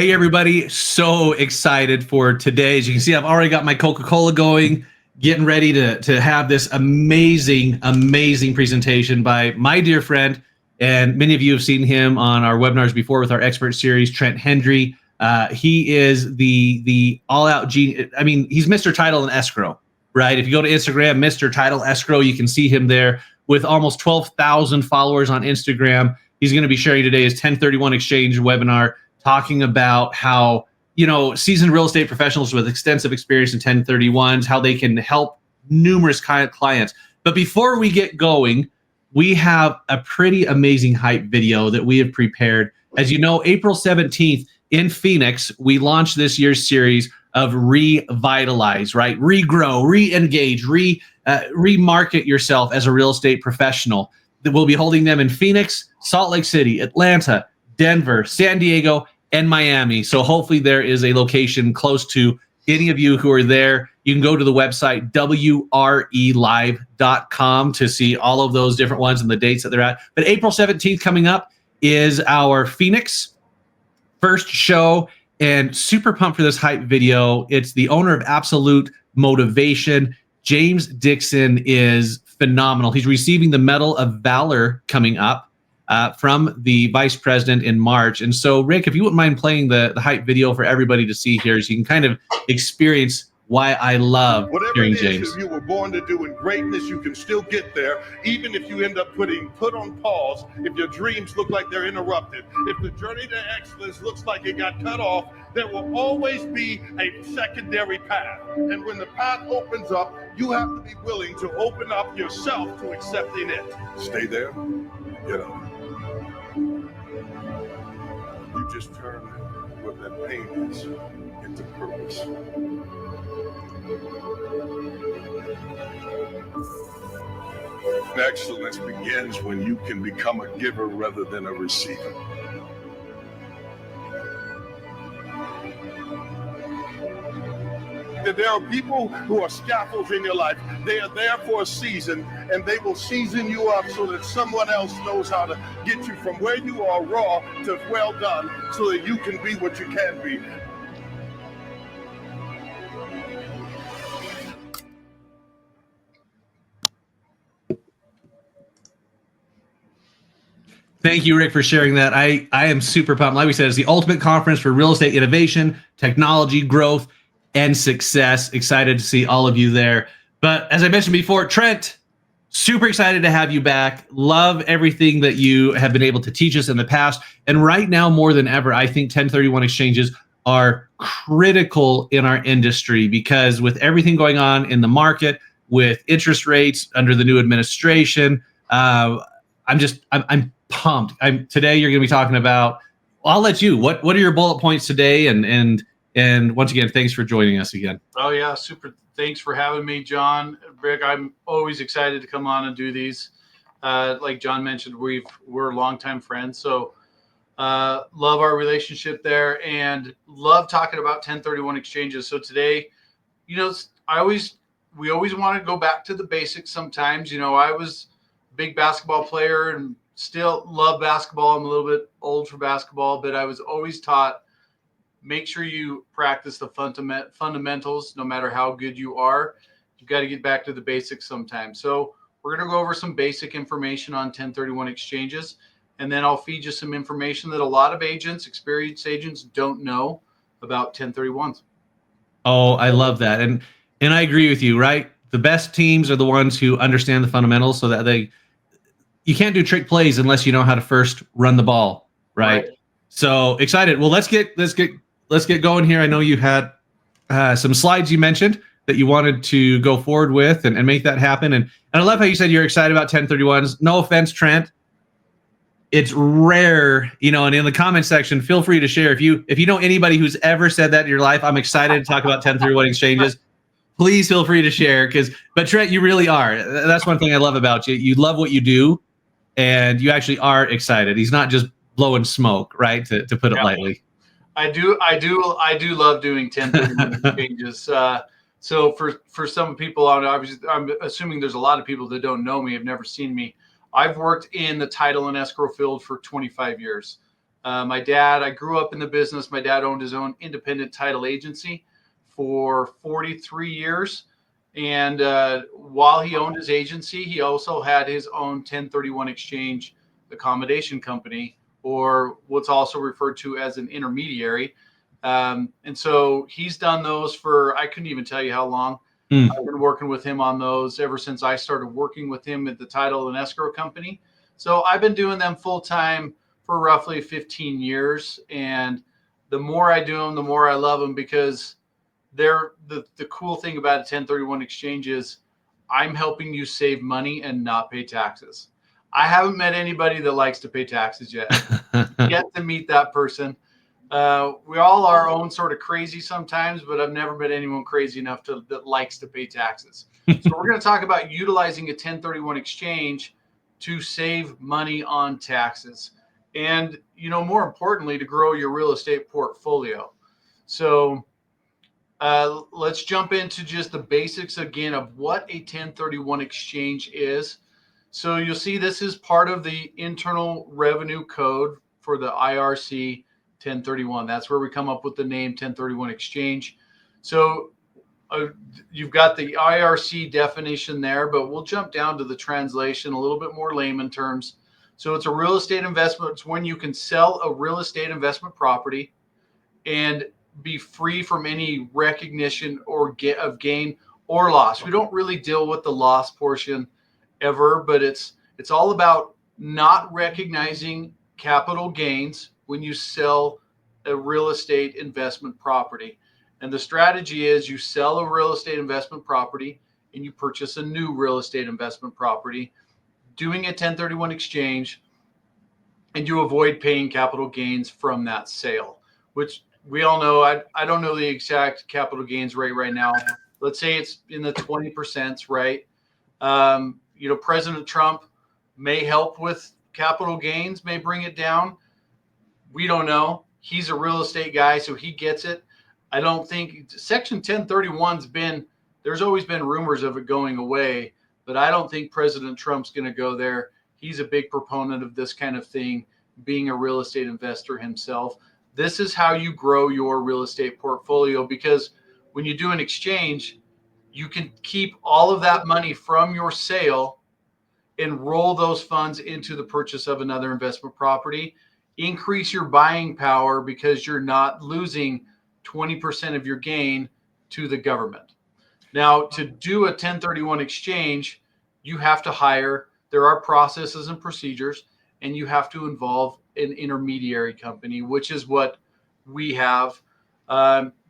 Hey, everybody. So excited for today. As you can see, I've already got my Coca-Cola going, getting ready to have this amazing presentation by my dear friend. And many of you have seen him on our webinars before with our expert series, Trent Hendry. He is the all-out genius. I mean, he's Mr. Title and Escrow, right? If you go to Instagram, Mr. Title Escrow, you can see him there with almost 12,000 followers on Instagram. He's going to be sharing today his 1031 exchange webinar, talking about how, seasoned real estate professionals with extensive experience in 1031s, how they can help numerous clients. But before we get going, we have a pretty amazing hype video that we have prepared. As you know, April 17th in Phoenix, we launched this year's series of Revitalize, right? Regrow, re-engage, remarket yourself as a real estate professional. That we'll be holding them in Phoenix, Salt Lake City, Atlanta, Denver, San Diego, and Miami. So hopefully there is a location close to any of you who are there. You can go to the website wrelive.com to see all of those different ones and the dates that they're at. But April 17th coming up is our Phoenix first show, and super pumped for this hype video. It's the owner of Absolute Motivation. James Dixon is phenomenal. He's receiving the Medal of Valor coming up from the vice president in March. And so, Rick, if you wouldn't mind playing the hype video for everybody to see here, so you can kind of experience why I love hearing James. If you were born to do in greatness, you can still get there, even if you end up put on pause, if your dreams look like they're interrupted, if the journey to excellence looks like it got cut off, there will always be a secondary path. And when the path opens up, you have to be willing to open up yourself to accepting it. Stay there, get up. You just turn what that pain is into purpose. Excellence begins when you can become a giver rather than a receiver. There are people who are scaffolds in your life. They are there for a season, and they will season you up so that someone else knows how to get you from where you are raw to well done, so that you can be what you can be. Thank you, Rick, for sharing that. I am super pumped. Like we said, it's the ultimate conference for real estate innovation, technology, growth, and success. Excited to see all of you there. But as I mentioned before, Trent, super excited to have you back. Love everything that you have been able to teach us in the past. And right now, more than ever, I think 1031 exchanges are critical in our industry, because with everything going on in the market, with interest rates under the new administration, I'm pumped. Today you're going to be talking about, I'll let you, what are your bullet points today? And once again, thanks for joining us again. Oh yeah, super. Thanks for having me, John. Rick, I'm always excited to come on and do these. Like John mentioned, we're longtime friends. So love our relationship there, and love talking about 1031 exchanges. So today, we always want to go back to the basics sometimes. I was a big basketball player and still love basketball. I'm a little bit old for basketball, but I was always taught, make sure you practice the fundamentals. No matter how good you are, you've got to get back to the basics sometimes. So we're going to go over some basic information on 1031 exchanges, and then I'll feed you some information that a lot of experienced agents don't know about 1031s. Oh, I love that. And I agree with you, right? The best teams are the ones who understand the fundamentals, so that you can't do trick plays unless you know how to first run the ball, right? So excited. Well, let's get going here. I know you had some slides you mentioned that you wanted to go forward with and make that happen. And I love how you said you're excited about 1031s. No offense, Trent. It's rare, and in the comment section, feel free to share. If you know anybody who's ever said that in your life, I'm excited to talk about 1031 exchanges. Please feel free to share, but Trent, you really are. That's one thing I love about you. You love what you do, and you actually are excited. He's not just blowing smoke, right? To put it lightly. I do love doing 1031 exchanges. So for some people, obviously, I'm assuming there's a lot of people that don't know me, have never seen me. I've worked in the title and escrow field for 25 years. I grew up in the business. My dad owned his own independent title agency for 43 years. And while he owned his agency, he also had his own 1031 exchange accommodation company, or what's also referred to as an intermediary. And so he's done those for, I couldn't even tell you how long. I've been working with him on those ever since I started working with him at the title and escrow company. So I've been doing them full time for roughly 15 years. And the more I do them, the more I love them, because they're the cool thing about a 1031 exchange is I'm helping you save money and not pay taxes. I haven't met anybody that likes to pay taxes yet. Yet to meet that person. We all are our own sort of crazy sometimes, but I've never met anyone crazy enough that likes to pay taxes. So we're going to talk about utilizing a 1031 exchange to save money on taxes, and more importantly, to grow your real estate portfolio. So let's jump into just the basics again of what a 1031 exchange is. So you'll see this is part of the Internal Revenue Code for the IRC 1031. That's where we come up with the name 1031 exchange. So you've got the IRC definition there, but we'll jump down to the translation, a little bit more layman terms. So it's a real estate investment. It's when you can sell a real estate investment property and be free from any recognition or of gain or loss. We don't really deal with the loss portion ever, but it's all about not recognizing capital gains when you sell a real estate investment property. And the strategy is you sell a real estate investment property and you purchase a new real estate investment property, doing a 1031 exchange, and you avoid paying capital gains from that sale, which we all know. I don't know the exact capital gains rate right now. Let's say it's in the 20%, right? President Trump may help with capital gains, may bring it down. We don't know. He's a real estate guy, so he gets it. I don't think Section 1031's there's always been rumors of it going away, but I don't think President Trump's going to go there. He's a big proponent of this kind of thing, being a real estate investor himself. This is how you grow your real estate portfolio, because when you do an exchange, you can keep all of that money from your sale and roll those funds into the purchase of another investment property, increase your buying power because you're not losing 20% of your gain to the government. Now, to do a 1031 exchange, you have to hire, there are processes and procedures, and you have to involve an intermediary company, which is what we have.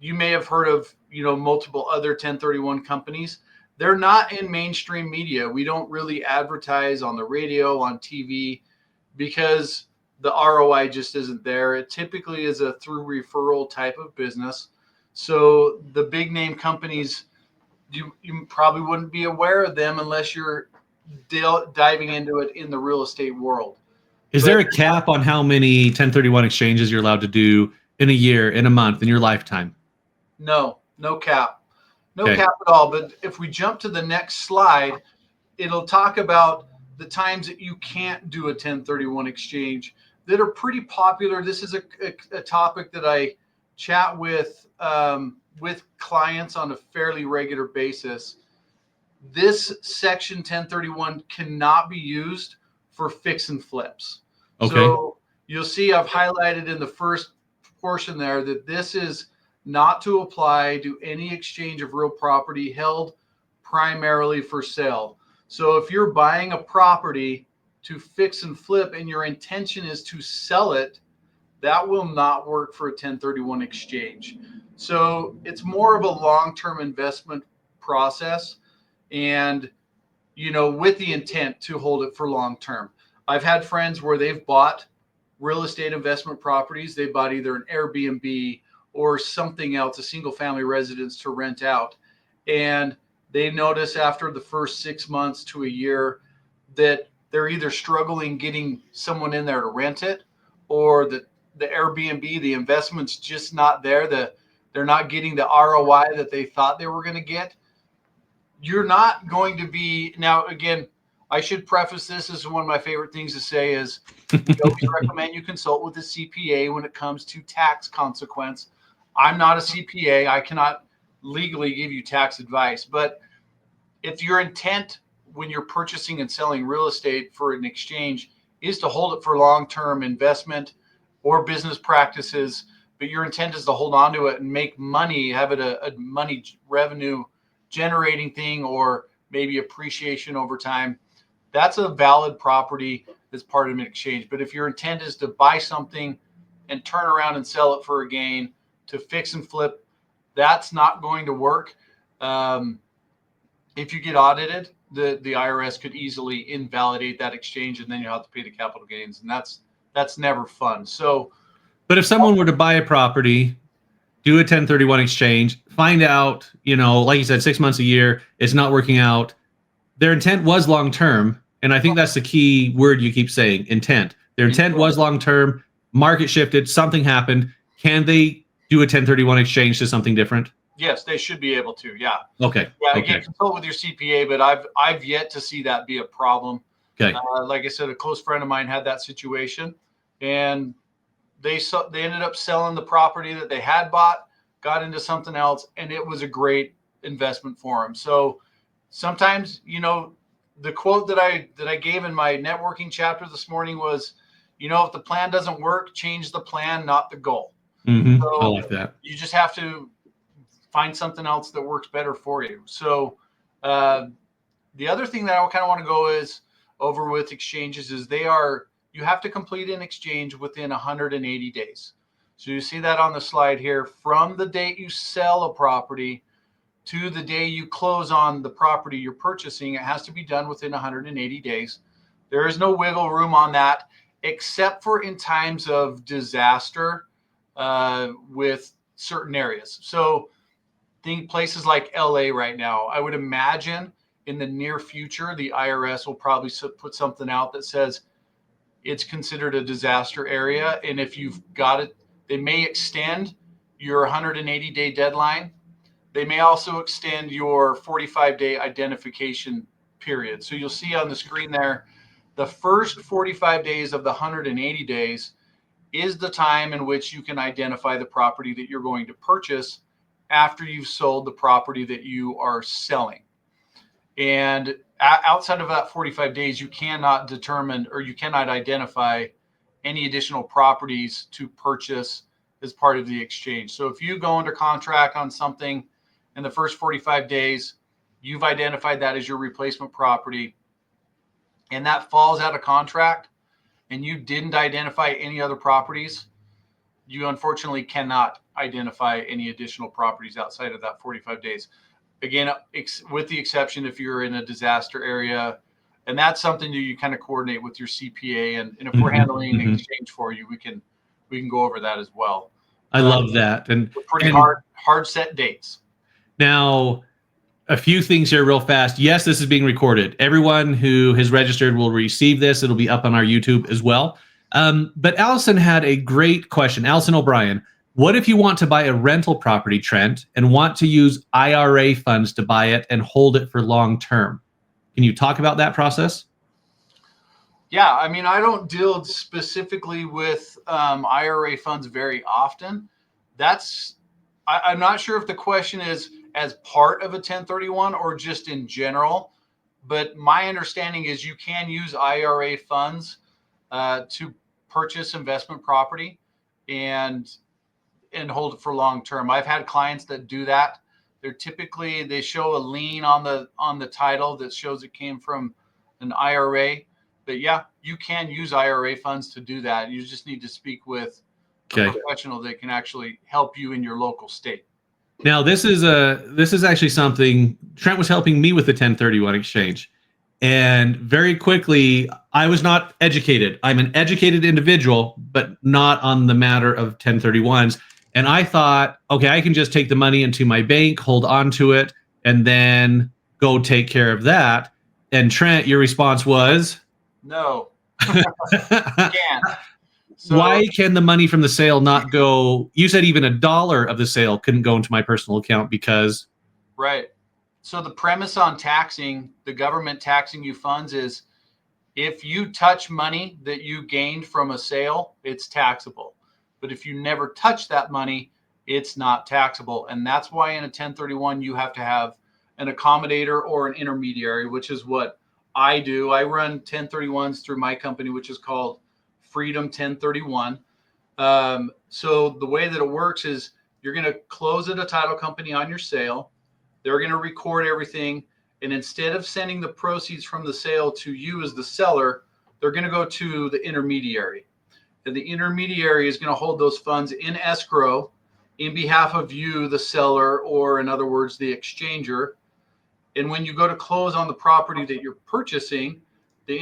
You may have heard of, multiple other 1031 companies. They're not in mainstream media. We don't really advertise on the radio, on TV, because the ROI just isn't there. It typically is a through referral type of business. So the big name companies, you probably wouldn't be aware of them unless you're diving into it in the real estate world. Is there a cap on how many 1031 exchanges you're allowed to do in a year, in a month, in your lifetime? No cap. No cap at all. But if we jump to the next slide, it'll talk about the times that you can't do a 1031 exchange that are pretty popular. This is a topic that I chat with clients on a fairly regular basis. This section 1031 cannot be used for fix and flips. Okay. So you'll see I've highlighted in the first portion there that this is not to apply to any exchange of real property held primarily for sale. So if you're buying a property to fix and flip and your intention is to sell it, that will not work for a 1031 exchange. So it's more of a long-term investment process, and with the intent to hold it for long term. I've had friends where they've bought real estate investment properties. They bought either an Airbnb or something else, a single family residence to rent out. And they notice after the first 6 months to a year that they're either struggling getting someone in there to rent it, or the Airbnb, the investment's just not there. They're not getting the ROI that they thought they were going to get. You're not going to be, now again, I should preface this as one of my favorite things to say is we always recommend you consult with a CPA when it comes to tax consequence. I'm not a CPA. I cannot legally give you tax advice, but if your intent when you're purchasing and selling real estate for an exchange is to hold it for long-term investment or business practices, but your intent is to hold on to it and make money, have it a money revenue generating thing, or maybe appreciation over time, that's a valid property as part of an exchange. But if your intent is to buy something and turn around and sell it for a gain, to fix and flip, that's not going to work. If you get audited, the IRS could easily invalidate that exchange, and then you'll have to pay the capital gains, and that's never fun. So, but if someone were to buy a property, do a 1031 exchange, find out, like you said, 6 months, a year, it's not working out. Their intent was long-term. And I think that's the key word you keep saying, intent. Their intent was long-term, market shifted, something happened. Can they do a 1031 exchange to something different? Yes, they should be able to. Yeah. Okay. Yeah. Okay. Again, consult with your CPA, but I've yet to see that be a problem. Okay. Like I said, a close friend of mine had that situation, and they ended up selling the property that they had bought, got into something else, and it was a great investment for them. So sometimes, the quote that I gave in my networking chapter this morning was, if the plan doesn't work, change the plan, not the goal. Mm-hmm. So I like that. You just have to find something else that works better for you. So the other thing that I kind of want to go over with exchanges is you have to complete an exchange within 180 days. So you see that on the slide here, from the date you sell a property to the day you close on the property you're purchasing, it has to be done within 180 days. There is no wiggle room on that, except for in times of disaster with certain areas. So think places like LA right now. I would imagine in the near future, the IRS will probably put something out that says it's considered a disaster area. And if you've got it, they may extend your 180-day deadline. They may also extend your 45-day identification period. So you'll see on the screen there, the first 45 days of the 180 days is the time in which you can identify the property that you're going to purchase after you've sold the property that you are selling. And outside of that 45 days, you cannot determine, or you cannot identify any additional properties to purchase as part of the exchange. So if you go under contract on something in the first 45 days, you've identified that as your replacement property, and that falls out of contract, and you didn't identify any other properties, you unfortunately cannot identify any additional properties outside of that 45 days. Again, with the exception if you're in a disaster area, and that's something that you kind of coordinate with your CPA. And if we're handling an exchange for you, we can go over that as well. I love that. And pretty hard set dates. Now, a few things here real fast. Yes, this is being recorded. Everyone who has registered will receive this. It'll be up on our YouTube as well. But Allison had a great question. Allison O'Brien, what if you want to buy a rental property, Trent, and want to use IRA funds to buy it and hold it for long term? Can you talk about that process? Yeah, I mean, I don't deal specifically with IRA funds very often. I'm not sure if the question is as part of a 1031 or just in general, but my understanding is you can use IRA funds to purchase investment property and hold it for long term. I've had clients that do that. They show a lien on the title that shows it came from an IRA. But yeah, you can use IRA funds to do that. You just need to speak with a professional that can actually help you in your local state. Now, this is actually something Trent was helping me with the 1031 exchange. And very quickly, I was not educated. I'm an educated individual, but not on the matter of 1031s. And I thought, okay, I can just take the money into my bank, hold on to it, and then go take care of that. And Trent, your response was? No. You can't. So, why can the money from the sale not go? You said even $1 of the sale couldn't go into my personal account because? Right. So the premise on taxing, the government taxing you funds is if you touch money that you gained from a sale, it's taxable. But if you never touch that money, it's not taxable. And that's why in a 1031, you have to have an accommodator or an intermediary, which is what I do. I run 1031s through my company, which is called Freedom 1031. So the way that it works is you're going to close at a title company on your sale. They're going to record everything. And instead of sending the proceeds from the sale to you as the seller, they're going to go to the intermediary. And the intermediary is going to hold those funds in escrow in behalf of you, the seller, or in other words, the exchanger. And when you go to close on the property that you're purchasing, the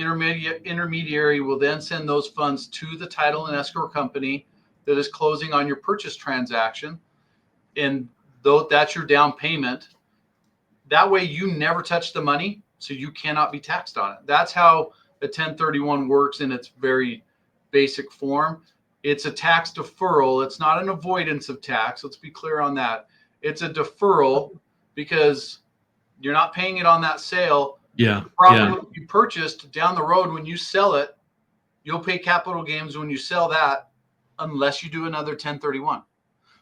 intermediary will then send those funds to the title and escrow company that is closing on your purchase transaction. And though that's your down payment, that way you never touch the money, so you cannot be taxed on it. That's how a 1031 works in its very basic form. It's a tax deferral. It's not an avoidance of tax. Let's be clear on that. It's a deferral because you're not paying it on that sale. Yeah. The property you purchased down the road, when you sell it, you'll pay capital gains when you sell that unless you do another 1031.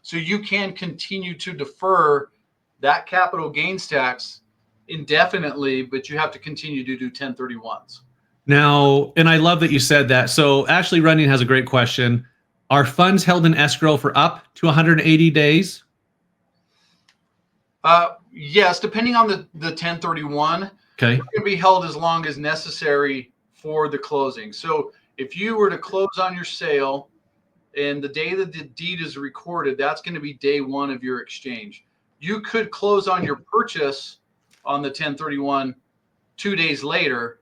So you can continue to defer that capital gains tax indefinitely, but you have to continue to do 1031s. Now, and I love that you said that. So Ashley Running has a great question. Are funds held in escrow for up to 180 days? Yes, depending on the 1031, Okay. it can be held as long as necessary for the closing. So if you were to close on your sale and the day that the deed is recorded, that's going to be day one of your exchange. You could close on your purchase on the 1031 2 days later,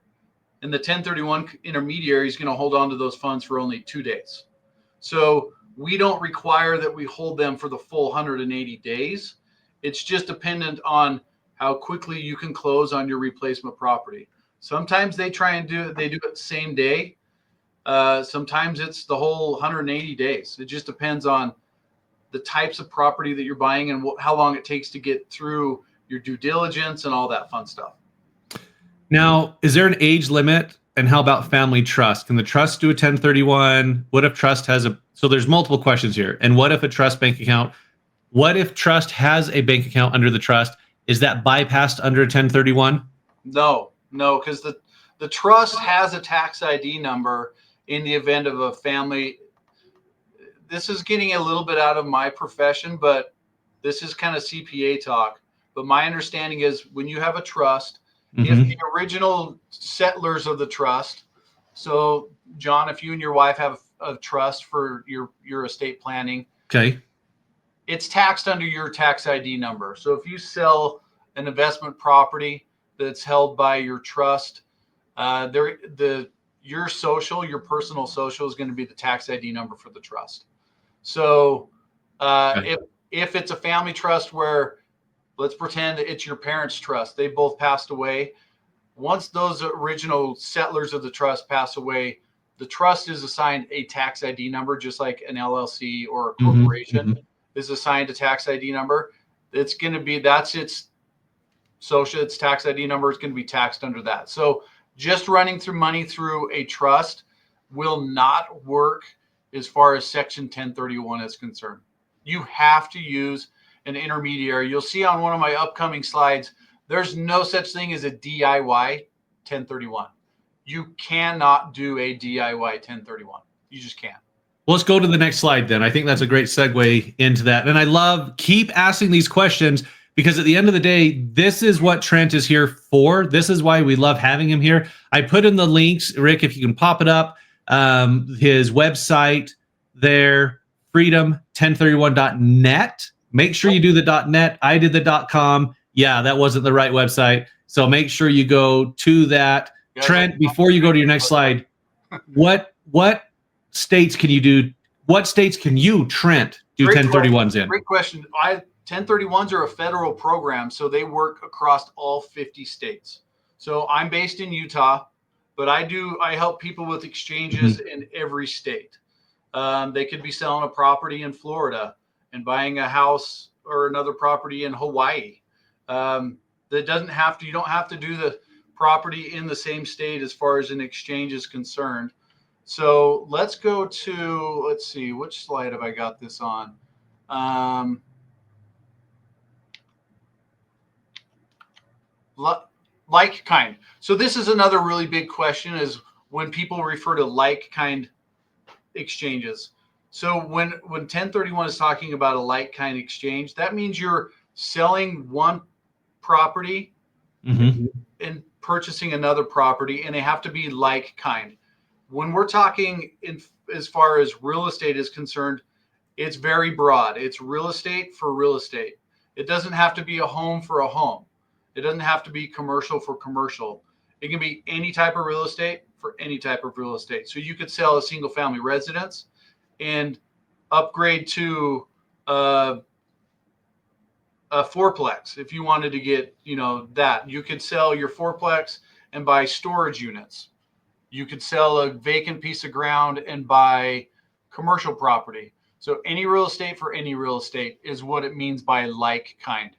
and the 1031 intermediary is going to hold on to those funds for only 2 days. So we don't require that we hold them for the full 180 days. It's just dependent on how quickly you can close on your replacement property. Sometimes they try and do it same day. Sometimes it's the whole 180 days. It just depends on the types of property that you're buying and how long it takes to get through your due diligence and all that fun stuff. Now, is there an age limit? And how about family trust? Can the trust do a 1031? What if trust has so there's multiple questions here. And what if a trust bank account, what if trust has a bank account under the trust? Is that bypassed under a 1031? No, because the trust has a tax ID number in the event of a family. This is getting a little bit out of my profession, but this is kind of CPA talk. But my understanding is when you have a trust, if the original settlers of the trust, so John, if you and your wife have a trust for your estate planning, okay, it's taxed under your tax ID number. So if you sell an investment property that's held by your trust, your social, your personal social is going to be the tax ID number for the trust. So if it's a family trust where, let's pretend it's your parents' trust, they both passed away. Once those original settlers of the trust pass away, the trust is assigned a tax ID number, just like an LLC or a corporation is assigned a tax ID number. It's going to be, that's its social, its tax ID number is going to be taxed under that. So just running through money through a trust will not work as far as Section 1031 is concerned. You have to use an intermediary. You'll see on one of my upcoming slides, there's no such thing as a DIY 1031. You cannot do a DIY 1031. You just can't. Well, let's go to the next slide then. I think that's a great segue into that. And I love, keep asking these questions, because at the end of the day, this is what Trent is here for. This is why we love having him here. I put in the links, Rick, if you can pop it up, his website there, freedom1031.net. Make sure you do the .net. I did the .com. Yeah, that wasn't the right website. So make sure you go to that. Trent, before you go to your next slide, what states can you do? What states can you, Trent, do 1031s in? Great question. 1031s are a federal program, so they work across all 50 states. So I'm based in Utah, but I help people with exchanges in every state. They could be selling a property in Florida and buying a house or another property in Hawaii. The That doesn't have to, you don't have to do the property in the same state as far as an exchange is concerned. So let's go to, let's see, which slide have I got this on? Like kind. So this is another really big question, is when people refer to like kind exchanges. So when 1031 is talking about a like kind exchange, that means you're selling one property and purchasing another property, and they have to be like kind. When we're talking as far as real estate is concerned, it's very broad. It's real estate for real estate. It doesn't have to be a home for a home. It doesn't have to be commercial for commercial. It can be any type of real estate for any type of real estate. So you could sell a single family residence and upgrade to a fourplex. If you wanted to get, that, you could sell your fourplex and buy storage units. You could sell a vacant piece of ground and buy commercial property. So any real estate for any real estate is what it means by like kind.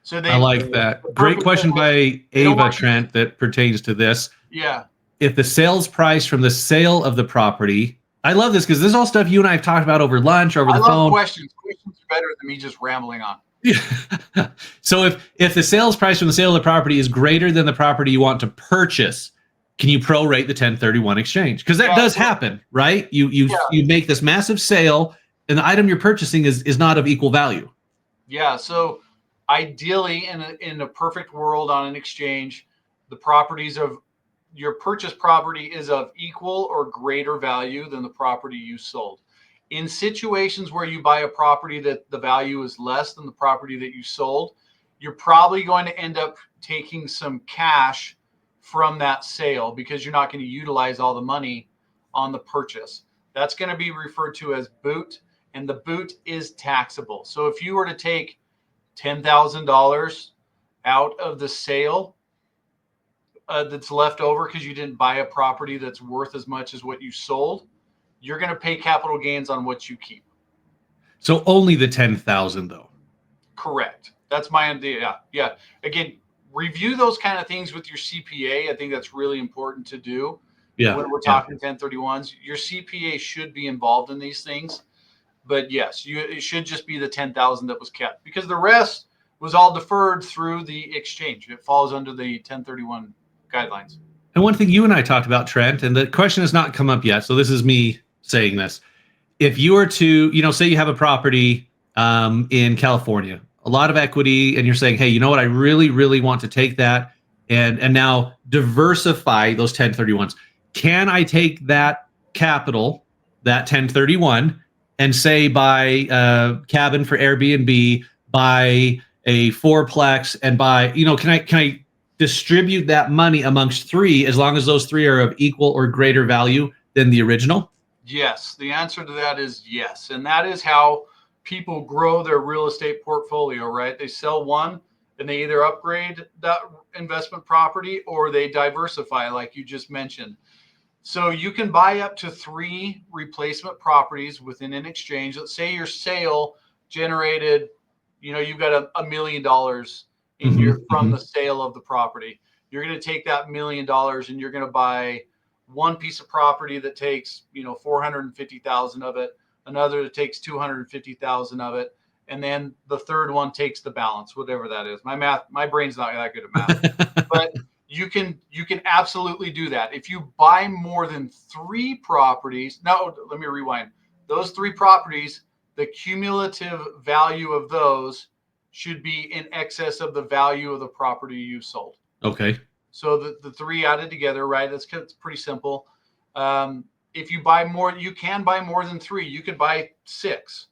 So I like that. Great question by Ava, Trent, that pertains to this. Yeah. If the sales price from the sale of the property, I love this because this is all stuff you and I have talked about over lunch, over the phone. I love questions. Questions are better than me just rambling on. Yeah. So if the sales price from the sale of the property is greater than the property you want to purchase, can you prorate the 1031 exchange? Because that does happen, right? You make this massive sale, and the item you're purchasing is not of equal value. Yeah. So ideally, in a perfect world on an exchange, the properties of your purchase property is of equal or greater value than the property you sold. In situations where you buy a property that the value is less than the property that you sold, you're probably going to end up taking some cash from that sale because you're not going to utilize all the money on the purchase. That's going to be referred to as boot, and the boot is taxable. So if you were to take $10,000 out of the sale that's left over because you didn't buy a property that's worth as much as what you sold, you're going to pay capital gains on what you keep. So only the 10,000 though. Correct. That's my idea. Yeah. Again, review those kind of things with your CPA. I think that's really important to do. Yeah. When we're talking 1031s, your CPA should be involved in these things. But yes, it should just be the 10,000 that was kept, because the rest was all deferred through the exchange. It falls under the 1031 guidelines. And one thing you and I talked about, Trent, and the question has not come up yet, so this is me saying this. If you were to, say you have a property in California, a lot of equity, and you're saying, hey, you know what, I really, really want to take that and now diversify those 1031s. Can I take that capital, that 1031, and say buy a cabin for Airbnb, buy a fourplex, and buy, can I distribute that money amongst three as long as those three are of equal or greater value than the original? Yes, the answer to that is yes. And that is how people grow their real estate portfolio, right? They sell one and they either upgrade that investment property or they diversify, like you just mentioned. So you can buy up to 3 replacement properties within an exchange. Let's say your sale generated, you've got $1 million in from the sale of the property. You're going to take that $1 million and you're going to buy one piece of property that takes, 450,000 of it, another that takes 250,000 of it, and then the third one takes the balance, whatever that is. My brain's not that good at math, but you can absolutely do that. If you buy more than 3 properties, no, let me rewind. Those 3 properties, the cumulative value of those should be in excess of the value of the property you sold. Okay. So the 3 added together, right? It's pretty simple. If you buy more, you can buy more than 3. You could buy 6.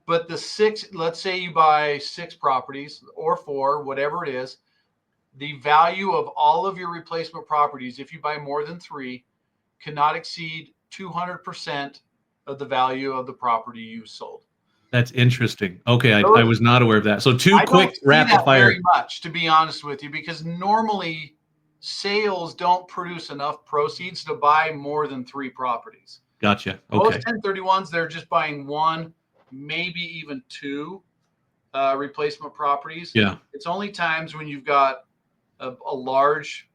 But the 6, let's say you buy 6 properties or 4, whatever it is, the value of all of your replacement properties, if you buy more than 3, cannot exceed 200% of the value of the property you sold. That's interesting. Okay, I was not aware of that. So 2 quick rapid fire. Very much, to be honest with you, because normally sales don't produce enough proceeds to buy more than 3 properties. Gotcha. Okay. Most 1031s, they're just buying 1, maybe even 2. replacement properties. Yeah. It's only times when you've got a large,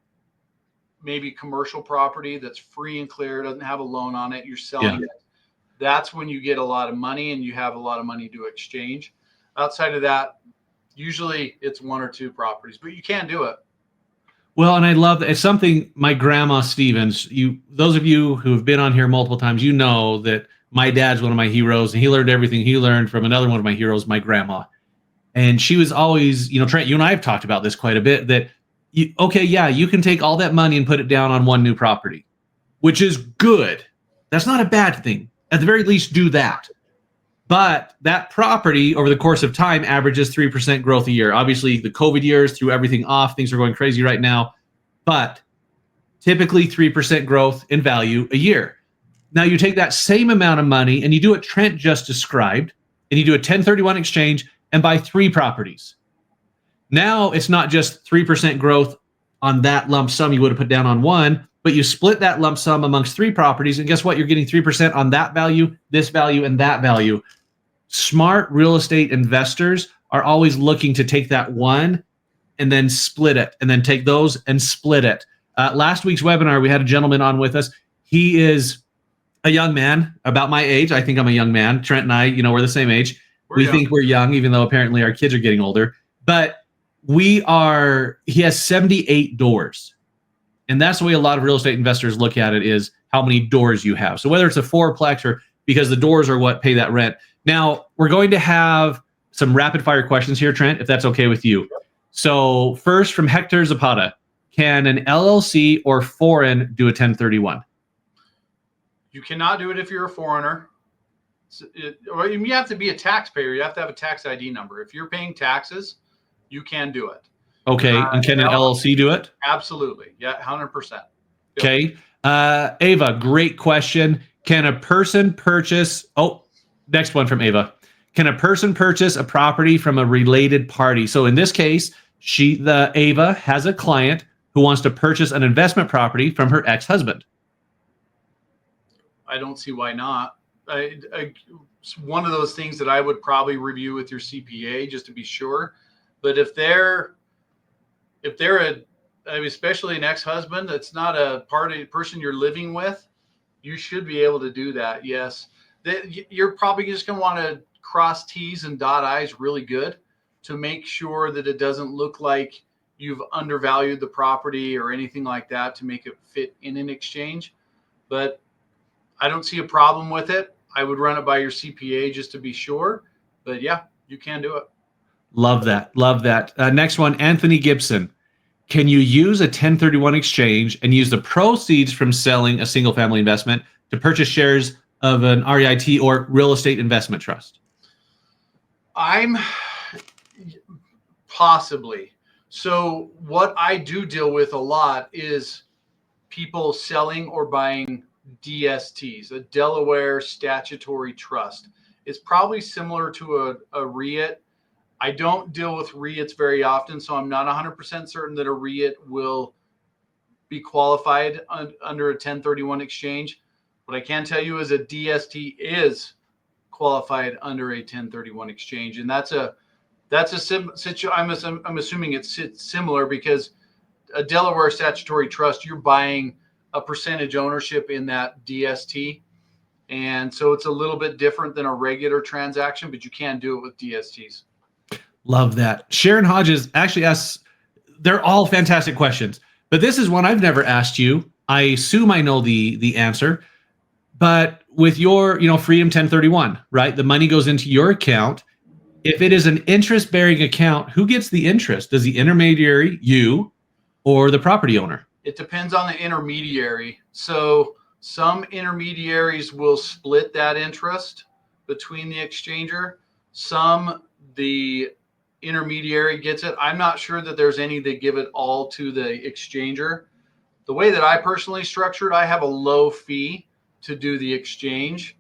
maybe commercial property that's free and clear, doesn't have a loan on it, you're selling it. That's when you get a lot of money and you have a lot of money to exchange. Outside of that, usually it's one or two properties, but you can do it. Well, and I love that. It's something my grandma Stevens, those of you who have been on here multiple times, you know that my dad's one of my heroes, and he learned everything he learned from another one of my heroes, my grandma. And she was always, Trent, you and I have talked about this quite a bit, that you can take all that money and put it down on one new property, which is good. That's not a bad thing. At the very least, do that. But that property over the course of time averages 3% growth a year. Obviously, the COVID years threw everything off. Things are going crazy right now. But typically 3% growth in value a year. Now you take that same amount of money and you do what Trent just described, and you do a 1031 exchange and buy 3 properties. Now it's not just 3% growth on that lump sum you would have put down on one, but you split that lump sum amongst 3 properties, and guess what? You're getting 3% on that value, this value, and that value. Smart real estate investors are always looking to take that one and then split it, and then take those and split it. Last week's webinar, we had a gentleman on with us. He is a young man, about my age. I think I'm a young man. Trent and I, we're the same age. We think we're young, even though apparently our kids are getting older. But he has 78 doors. And that's the way a lot of real estate investors look at it, is how many doors you have. So whether it's a 4-plex or because the doors are what pay that rent. Now, we're going to have some rapid fire questions here, Trent, if that's okay with you. So first, from Hector Zapata, can an LLC or foreign do a 1031? You cannot do it if you're a foreigner. You have to be a taxpayer. You have to have a tax ID number. If you're paying taxes, you can do it. Okay, and can an LLC do it? Absolutely. Yeah, 100%. Okay. Ava, great question. Can a person purchase... Oh, next one from Ava. Can a person purchase a property from a related party? So in this case, Ava has a client who wants to purchase an investment property from her ex-husband. I don't see why not. It's one of those things that I would probably review with your CPA just to be sure. But if they're especially an ex-husband, that's not a person you're living with, you should be able to do that. Yes. You're probably just going to want to cross T's and dot I's really good to make sure that it doesn't look like you've undervalued the property or anything like that to make it fit in an exchange. But I don't see a problem with it. I would run it by your CPA just to be sure. But yeah, you can do it. Love that. Love that. Next one, Anthony Gibson. Can you use a 1031 exchange and use the proceeds from selling a single family investment to purchase shares of an REIT or real estate investment trust? I'm possibly. So what I do deal with a lot is people selling or buying DSTs, a Delaware Statutory Trust. It's probably similar to a REIT. I don't deal with REITs very often, so I'm not 100% certain that a REIT will be qualified under a 1031 exchange. What I can tell you is a DST is qualified under a 1031 exchange, and I'm assuming it's similar because a Delaware Statutory Trust, you're buying a percentage ownership in that DST. And so it's a little bit different than a regular transaction, but you can do it with DSTs. Love that. Sharon Hodges actually asks, they're all fantastic questions, but this is one I've never asked you. I assume I know the answer, but with your, Freedom 1031, right? The money goes into your account. If it is an interest-bearing account, who gets the interest? Does the intermediary, you, or the property owner? It depends on the intermediary. So some intermediaries will split that interest between the exchanger. Some, the intermediary gets it. I'm not sure that there's any that give it all to the exchanger. The way that I personally structured, I have a low fee to do the exchange.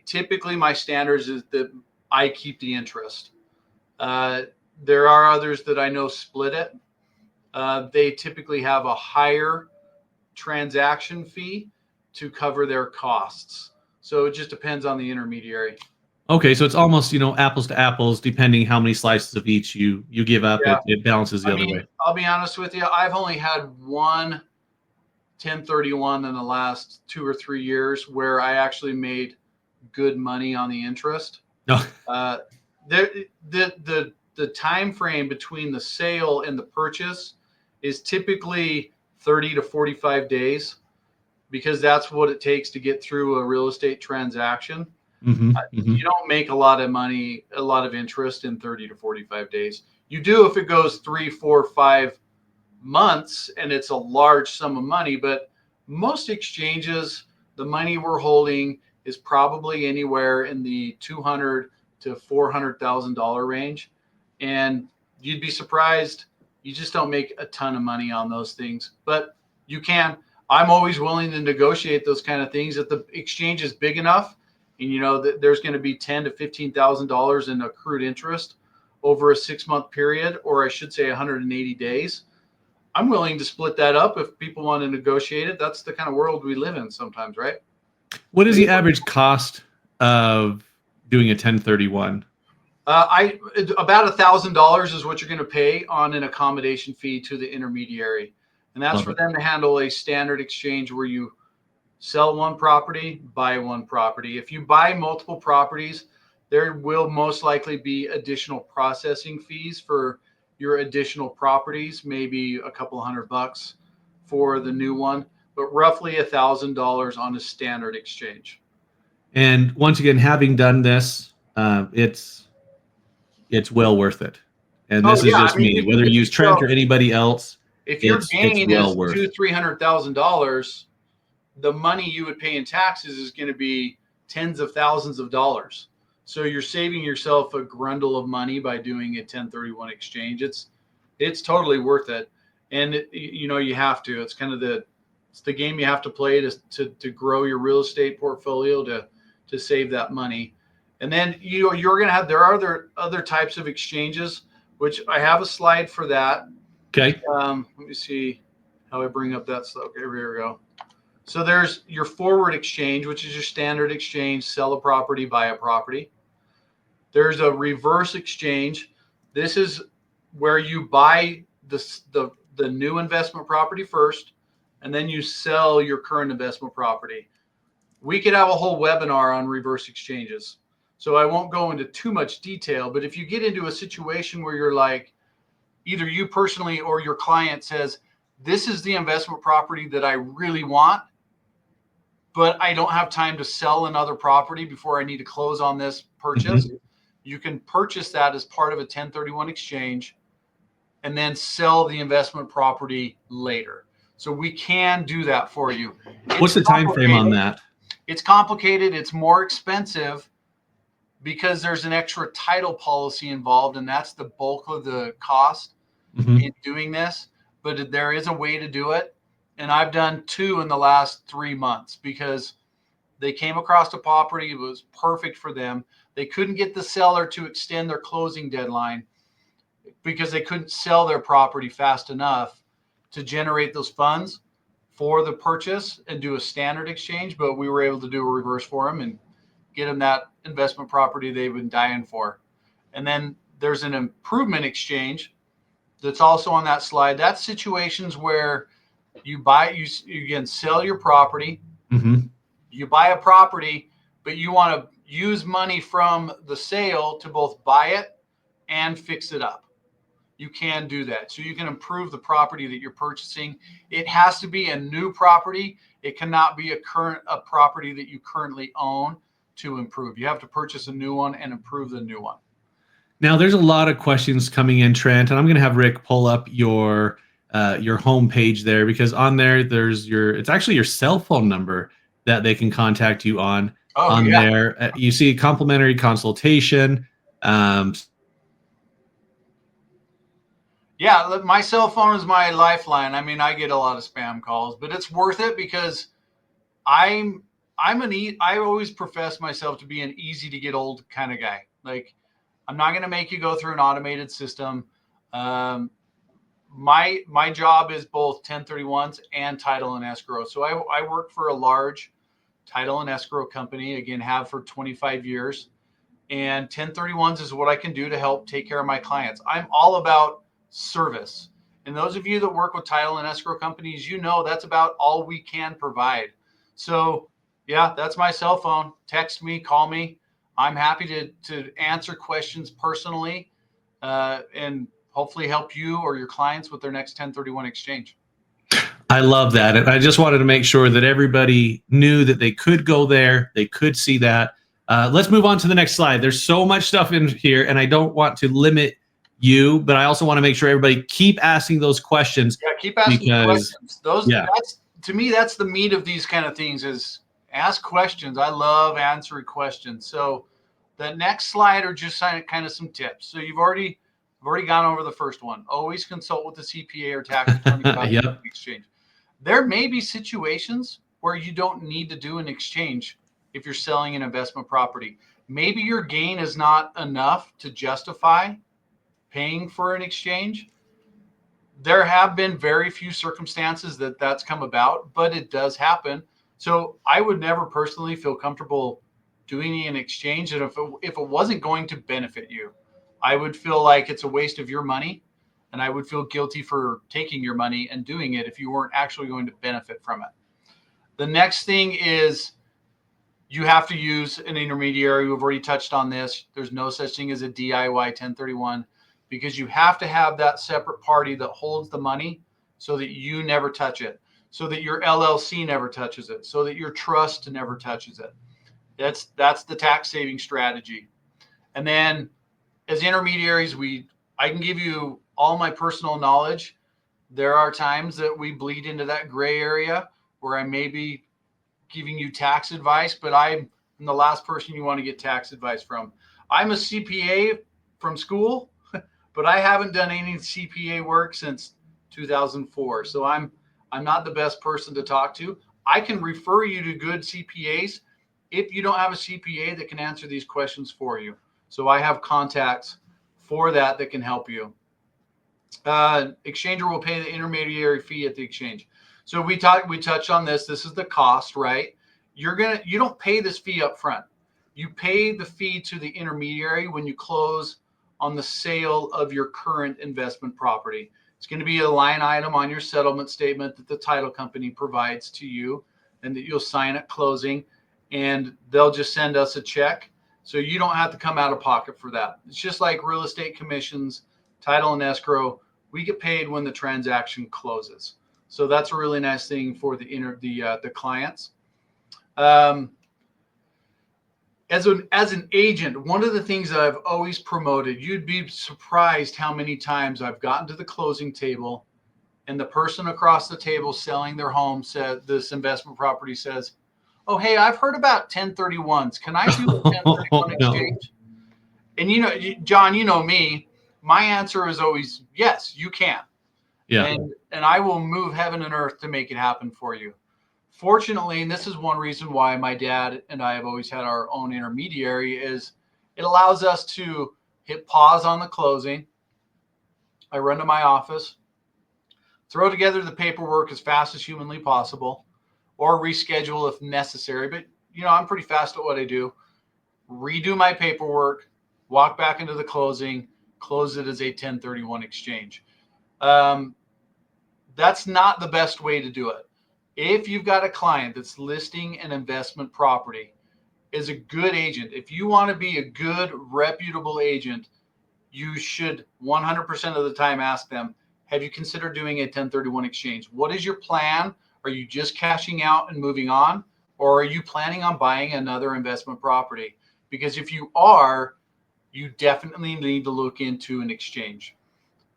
Typically my standards is that I keep the interest. There are others that I know split it. They typically have a higher transaction fee to cover their costs. So it just depends on the intermediary. Okay, so it's almost, apples to apples, depending how many slices of each you give up, Yeah. it balances the I other mean, way. I'll be honest with you. I've only had one 1031 in the last 2 or 3 years where I actually made good money on the interest. No. Uh, the time frame between the sale and the purchase is typically 30 to 45 days because that's what it takes to get through a real estate transaction. You don't make a lot of money, a lot of interest in 30 to 45 days. You do if it goes 3, 4, 5 months and it's a large sum of money, but most exchanges, the money we're holding is probably anywhere in the $200,000 to $400,000 range, and you'd be surprised. You just don't make a ton of money on those things, but you can. I'm always willing to negotiate those kind of things if the exchange is big enough, and that there's going to be $10,000 to $15,000 in accrued interest over a 6-month period, or I should say 180 days. I'm willing to split that up if people want to negotiate it. That's the kind of world we live in sometimes, right? What is the average cost of doing a 1031? About $1,000 is what you're going to pay on an accommodation fee to the intermediary, and that's Love for it. them to handle a standard exchange where you sell one property, buy one property. If you buy multiple properties, there will most likely be additional processing fees for your additional properties, maybe a couple $100 for the new one, but roughly $1,000 on a standard exchange. And once again, having done this, it's well worth it. And Oh this is yeah, just I mean, me. Whether you use Trent or anybody else, if your it's gain well is worth. $200,000-300,000, the money you would pay in taxes is going to be tens of thousands of dollars. So you're saving yourself a grundle of money by doing a 1031 exchange. It's totally worth it, and you have to. It's kind of it's the game you have to play to grow your real estate portfolio to save that money. And then you're going to have, there are other types of exchanges, which I have a slide for that. Okay. Let me see how I bring up that slide. Okay, here we go. So there's your forward exchange, which is your standard exchange, sell a property, buy a property. There's a reverse exchange. This is where you buy the new investment property first, and then you sell your current investment property. We could have a whole webinar on reverse exchanges, so I won't go into too much detail, but if you get into a situation where you're like, either you personally or your client says, this is the investment property that I really want, but I don't have time to sell another property before I need to close on this purchase. You can purchase that as part of a 1031 exchange and then sell the investment property later. So we can do that for you. What's the time frame on that? It's complicated. It's more expensive because there's an extra title policy involved, and that's the bulk of the cost in doing this. But there is a way to do it. And I've done 2 in the last 3 months because they came across a property. It was perfect for them. They couldn't get the seller to extend their closing deadline because they couldn't sell their property fast enough to generate those funds for the purchase and do a standard exchange. But we were able to do a reverse for them and get them that investment property they've been dying for. And then there's an improvement exchange that's also on that slide. That's situations where you can sell your property. You buy a property, but you want to use money from the sale to both buy it and fix it up. You can do that. So you can improve the property that you're purchasing. It has to be a new property. It cannot be a property that you currently own to improve. You have to purchase a new one and improve the new one. Now, there's a lot of questions coming in, Trent, and I'm going to have Rick pull up your home page there, because on there, it's actually your cell phone number that they can contact you on. There. You see complimentary consultation. Yeah, my cell phone is my lifeline. I mean, I get a lot of spam calls, but it's worth it because I always profess myself to be an easy to get old kind of guy. Like, I'm not going to make you go through an automated system. My job is both 1031s and title and escrow. So I work for a large title and escrow company, again, have for 25 years. And 1031s is what I can do to help take care of my clients. I'm all about service. And those of you that work with title and escrow companies, you know that's about all we can provide. So yeah, that's my cell phone. Text me, call me. I'm happy to answer questions personally and hopefully help you or your clients with their next 1031 exchange. I love that. And I just wanted to make sure that everybody knew that they could go there. They could see that. Let's move on to the next slide. There's so much stuff in here, and I don't want to limit you, but I also want to make sure everybody keep asking those questions. Yeah, keep asking questions. That's, to me, that's the meat of these kind of things is ask questions. I love answering questions. So the next slide are just kind of some tips. So you've already gone over the first one. Always consult with the CPA or tax attorney about the exchange. There may be situations where you don't need to do an exchange if you're selling an investment property. Maybe your gain is not enough to justify paying for an exchange. There have been very few circumstances that that's come about, but it does happen. So I would never personally feel comfortable doing an exchange. And if it wasn't going to benefit you, I would feel like it's a waste of your money. And I would feel guilty for taking your money and doing it if you weren't actually going to benefit from it. The next thing is you have to use an intermediary. We've already touched on this. There's no such thing as a DIY 1031 because you have to have that separate party that holds the money so that you never touch it, so that your LLC never touches it, so that your trust never touches it. That's the tax saving strategy. And then as intermediaries, I can give you all my personal knowledge. There are times that we bleed into that gray area where I may be giving you tax advice, but I'm the last person you want to get tax advice from. I'm a CPA from school, but I haven't done any CPA work since 2004. So I'm not the best person to talk to. I can refer you to good CPAs if you don't have a CPA that can answer these questions for you. So I have contacts for that can help you. Exchanger will pay the intermediary fee at the exchange. So we touched on this. This is the cost, right? You don't pay this fee up front. You pay the fee to the intermediary when you close on the sale of your current investment property. It's going to be a line item on your settlement statement that the title company provides to you and that you'll sign at closing, and they'll just send us a check. So you don't have to come out of pocket for that. It's just like real estate commissions, title and escrow. We get paid when the transaction closes. So that's a really nice thing for the clients. As an agent, one of the things that I've always promoted, you'd be surprised how many times I've gotten to the closing table and the person across the table selling their home said, this investment property says, "Oh, hey, I've heard about 1031s. Can I do a 1031 exchange?" And John, you know me, my answer is always, yes, you can. Yeah. And I will move heaven and earth to make it happen for you. Fortunately, and this is one reason why my dad and I have always had our own intermediary, is it allows us to hit pause on the closing. I run to my office, throw together the paperwork as fast as humanly possible, or reschedule if necessary. But, I'm pretty fast at what I do. Redo my paperwork, walk back into the closing, close it as a 1031 exchange. That's not the best way to do it. If you've got a client that's listing an investment property, is a good agent, if you want to be a good, reputable agent, you should 100% of the time ask them, have you considered doing a 1031 exchange? What is your plan? Are you just cashing out and moving on? Or are you planning on buying another investment property? Because if you are, you definitely need to look into an exchange.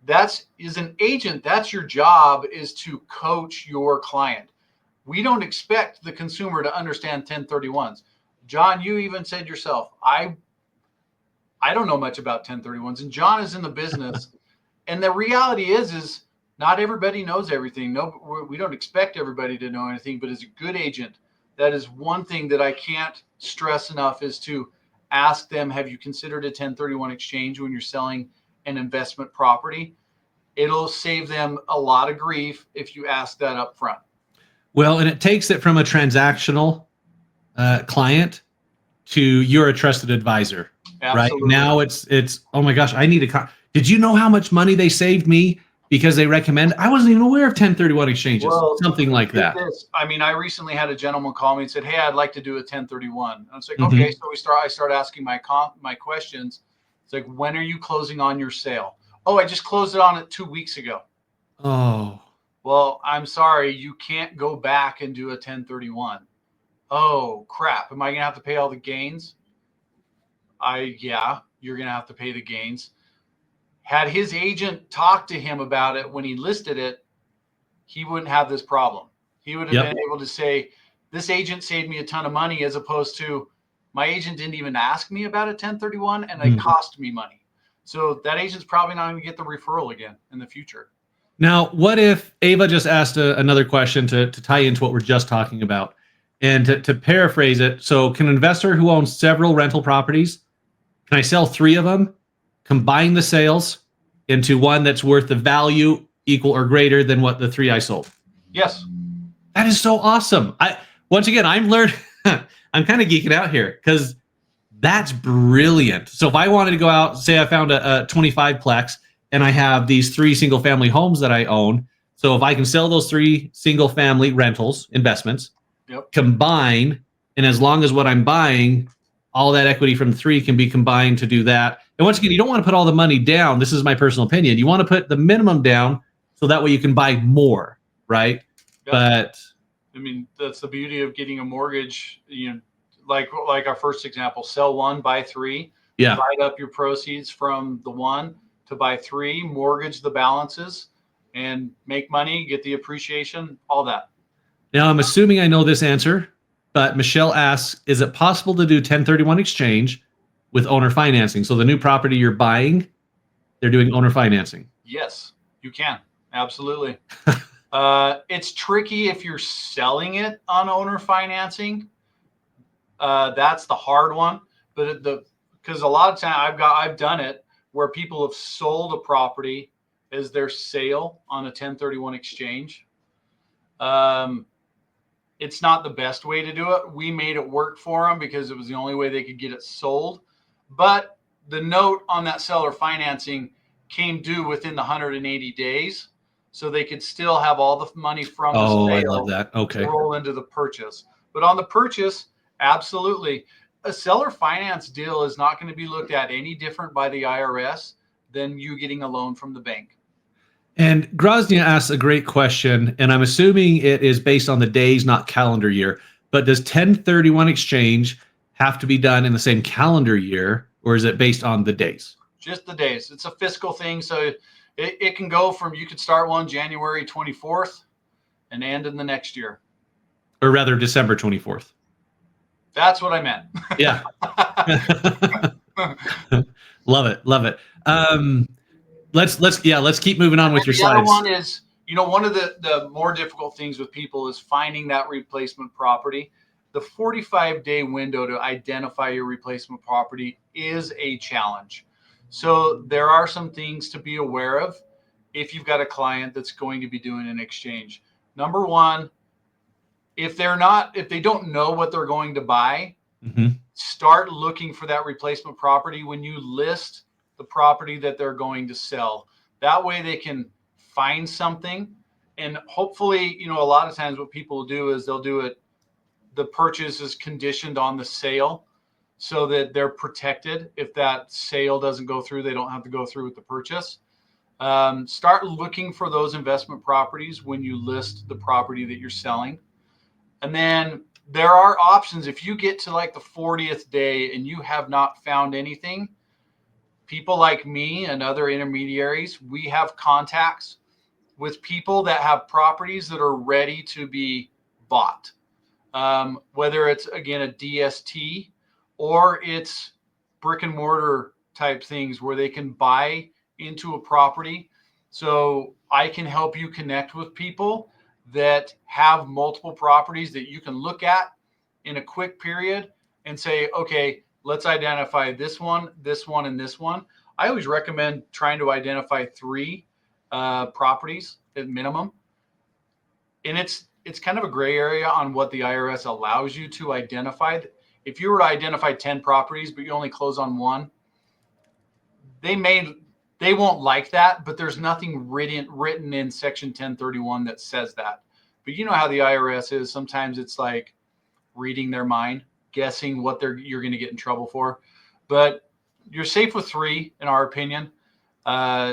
As an agent, that's your job, is to coach your client. We don't expect the consumer to understand 1031s. John, you even said yourself, I don't know much about 1031s, and John is in the business. And the reality is not everybody knows everything. No, we don't expect everybody to know anything, but as a good agent, that is one thing that I can't stress enough, is to ask them, have you considered a 1031 exchange when you're selling an investment property? It'll save them a lot of grief if you ask that up front. Well, and it takes it from a transactional client to you're a trusted advisor. right? Absolutely. Now it's oh my gosh, I need to. Did you know how much money they saved me because they recommend? I wasn't even aware of 1031 exchanges, Well, something like get that. this. I mean, I recently had a gentleman call me and said, "Hey, I'd like to do a 1031." I was like, Mhm. "Okay." So I start asking my questions. It's like, "When are you closing on your sale?" "Oh, I just closed it on it 2 weeks ago." Oh, "Well, I'm sorry, you can't go back and do a 1031." "Oh, crap. Am I going to have to pay all the gains?" Yeah, you're going to have to pay the gains. Had his agent talked to him about it when he listed it, he wouldn't have this problem. He would have yep. been able to say, this agent saved me a ton of money, as opposed to, my agent didn't even ask me about a 1031 and it Mhm. cost me money. So that agent's probably not going to get the referral again in the future. Now, what if Ava just asked another question to tie into what we're just talking about? And to paraphrase it, so can an investor who owns several rental properties, can I sell 3 of them, combine the sales into one that's worth the value equal or greater than what the 3 I sold? Yes. That is so awesome. Once again, I'm learning. I'm kind of geeking out here because that's brilliant. So if I wanted to go out, say I found a 25 plex and I have these 3 single family homes that I own. So if I can sell those 3 single family rentals investments, Yep. combine, and as long as what I'm buying, all that equity from 3 can be combined to do that. And once again, you don't want to put all the money down. This is my personal opinion. You want to put the minimum down so that way you can buy more, right? Yep. But I mean, that's the beauty of getting a mortgage. You know, like our first example, sell 1, buy 3, yeah. divide up your proceeds from the 1 to buy 3, mortgage the balances, and make money, get the appreciation, all that. Now, I'm assuming I know this answer, but Michelle asks, is it possible to do 1031 exchange with owner financing? So the new property you're buying, they're doing owner financing. Yes, you can. Absolutely. It's tricky if you're selling it on owner financing. That's the hard one. But because a lot of time I've done it where people have sold a property as their sale on a 1031 exchange. It's not the best way to do it. We made it work for them because it was the only way they could get it sold. But the note on that seller financing came due within the 180 days. So they could still have all the money from the Oh, I love sale that. Okay. to roll into the purchase. But on the purchase, absolutely. A seller finance deal is not going to be looked at any different by the IRS than you getting a loan from the bank. And Groznia asks a great question, and I'm assuming it is based on the days, not calendar year. But does 1031 exchange have to be done in the same calendar year, or is it based on the days? Just the days. It's a fiscal thing. So it can go from, you could start one January 24th and end in the next year. Or rather, December 24th. That's what I meant. Yeah. Love it. Love it. Let's keep moving on with your The other slides. one is, one of the more difficult things with people is finding that replacement property. The 45-day window to identify your replacement property is a challenge. So there are some things to be aware of if you've got a client that's going to be doing an exchange. Number one, if they don't know what they're going to buy, start looking for that replacement property when you list the property that they're going to sell. That way they can find something. And hopefully, a lot of times what people will do is they'll do it, the purchase is conditioned on the sale so that they're protected. If that sale doesn't go through, they don't have to go through with the purchase. Start looking for those investment properties when you list the property that you're selling. And then there are options. If you get to like the 40th day and you have not found anything, people like me and other intermediaries, we have contacts with people that have properties that are ready to be bought. Whether it's, again, a DST or it's brick and mortar type things where they can buy into a property. So I can help you connect with people that have multiple properties that you can look at in a quick period and say, okay, let's identify this one, and this one. I always recommend trying to identify 3 properties at minimum. And it's kind of a gray area on what the IRS allows you to identify. If you were to identify 10 properties, but you only close on 1, they won't like that, but there's nothing written in Section 1031 that says that. But you know how the IRS is. Sometimes it's like reading their mind, guessing what you're going to get in trouble for. But you're safe with 3, in our opinion.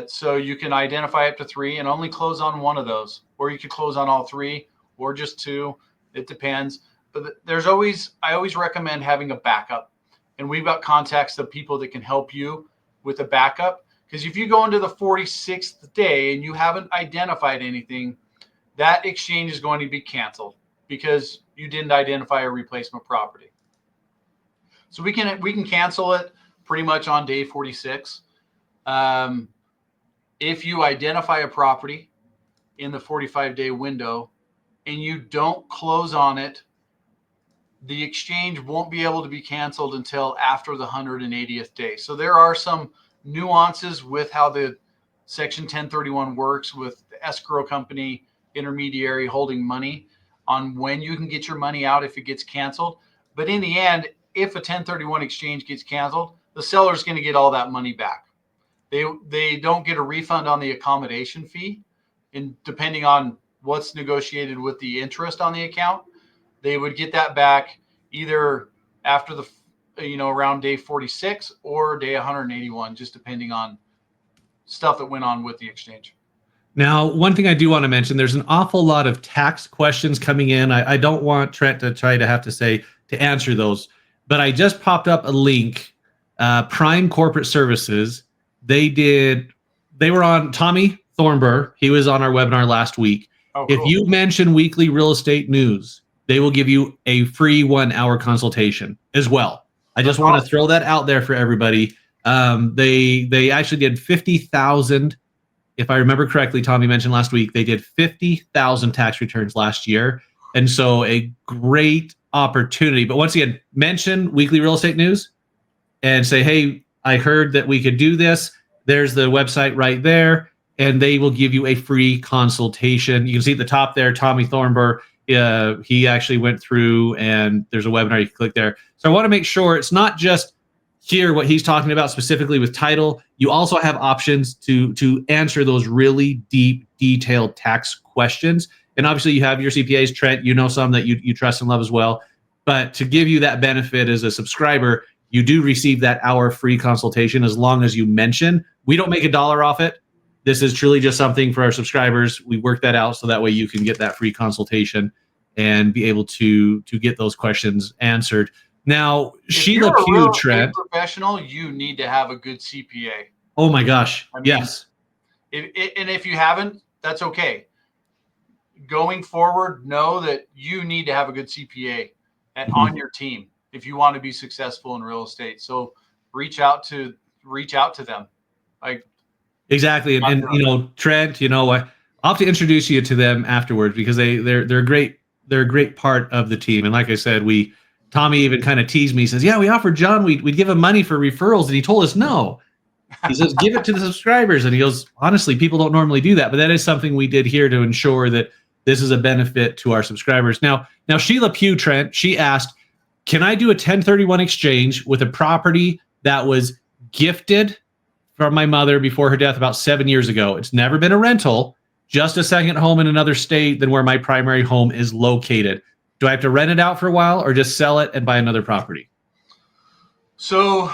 So you can identify up to 3 and only close on one of those, or you could close on all 3, or just 2. It depends. But I always recommend having a backup. And we've got contacts of people that can help you with a backup. Because if you go into the 46th day and you haven't identified anything, that exchange is going to be canceled because you didn't identify a replacement property. So we can cancel it pretty much on day 46. If you identify a property in the 45-day window and you don't close on it, the exchange won't be able to be canceled until after the 180th day. So there are some nuances with how the Section 1031 works with the escrow company, intermediary holding money on when you can get your money out if it gets canceled. But in the end, if a 1031 exchange gets canceled, the seller's going to get all that money back. They don't get a refund on the accommodation fee, and depending on what's negotiated with the interest on the account, they would get that back either after around day 46 or day 181, just depending on stuff that went on with the exchange. Now, one thing I do want to mention, there's an awful lot of tax questions coming in. I don't want Trent to try to have to answer those, but I just popped up a link. Prime Corporate Services, they were on Tommy Thornburg. He was on our webinar last week. Oh, cool. If you mention Weekly Real Estate News, they will give you a free 1-hour consultation as well. I just want to throw that out there for everybody. They actually did 50,000. If I remember correctly, Tommy mentioned last week, they did 50,000 tax returns last year. And so a great opportunity. But once again, mention Weekly Real Estate News and say, hey, I heard that we could do this. There's the website right there. And they will give you a free consultation. You can see at the top there, Tommy Thornburg, he actually went through and there's a webinar you can click there. So I want to make sure it's not just here what he's talking about specifically with title. You also have options to answer those really deep, detailed tax questions. And obviously you have your CPAs, Trent, you know some that you trust and love as well. But to give you that benefit as a subscriber, you do receive that hour free consultation as long as you mention. We don't make $1 off it. This is truly just something for our subscribers. We work that out so that way you can get that free consultation and be able to get those questions answered. Now, if Sheila Pugh, Trent, professional, you need to have a good CPA. Oh my gosh, yes. If you haven't, that's okay. Going forward, know that you need to have a good CPA on your team if you want to be successful in real estate. So reach out to them. Exactly. And Trent, I'll have to introduce you to them afterwards because they're a great part of the team. And like I said, Tommy even kind of teased me. He says, yeah, we offered John, we'd give him money for referrals. And he told us no. He says, give it to the subscribers. And he goes, honestly, people don't normally do that. But that is something we did here to ensure that this is a benefit to our subscribers. Now Sheila Pugh, Trent, she asked, can I do a 1031 exchange with a property that was gifted from my mother before her death about 7 years ago? It's never been a rental, just a second home in another state than where my primary home is located. Do I have to rent it out for a while or just sell it and buy another property? So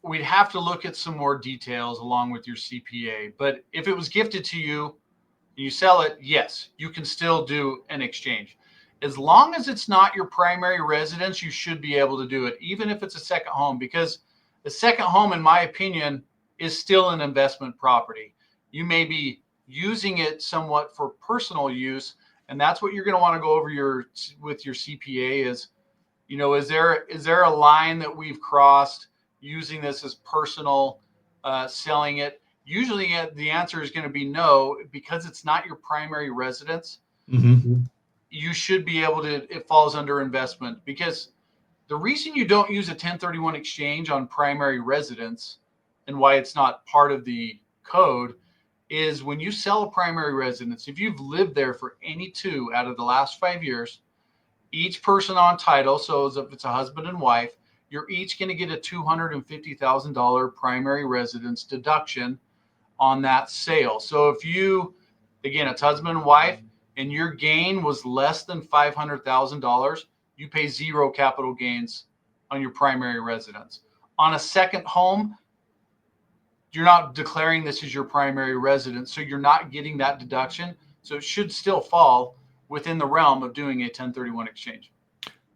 we'd have to look at some more details along with your CPA. But if it was gifted to you and you sell it, yes, you can still do an exchange. As long as it's not your primary residence, you should be able to do it, even if it's a second home, because the second home, in my opinion, is still an investment property. You may be using it somewhat for personal use, and that's what you're going to want to go over with your CPA is, is there a line that we've crossed using this as personal, selling it? Usually the answer is going to be no, because it's not your primary residence. Mm-hmm. You should be able to, it falls under investment, because the reason you don't use a 1031 exchange on primary residence and why it's not part of the code is when you sell a primary residence, if you've lived there for any 2 out of the last 5 years, each person on title, so if it's a husband and wife, you're each going to get a $250,000 primary residence deduction on that sale. So if you, again, it's husband and wife, and your gain was less than $500,000, you pay zero capital gains on your primary residence. On a second home, you're not declaring this as your primary residence, so you're not getting that deduction. So it should still fall within the realm of doing a 1031 exchange.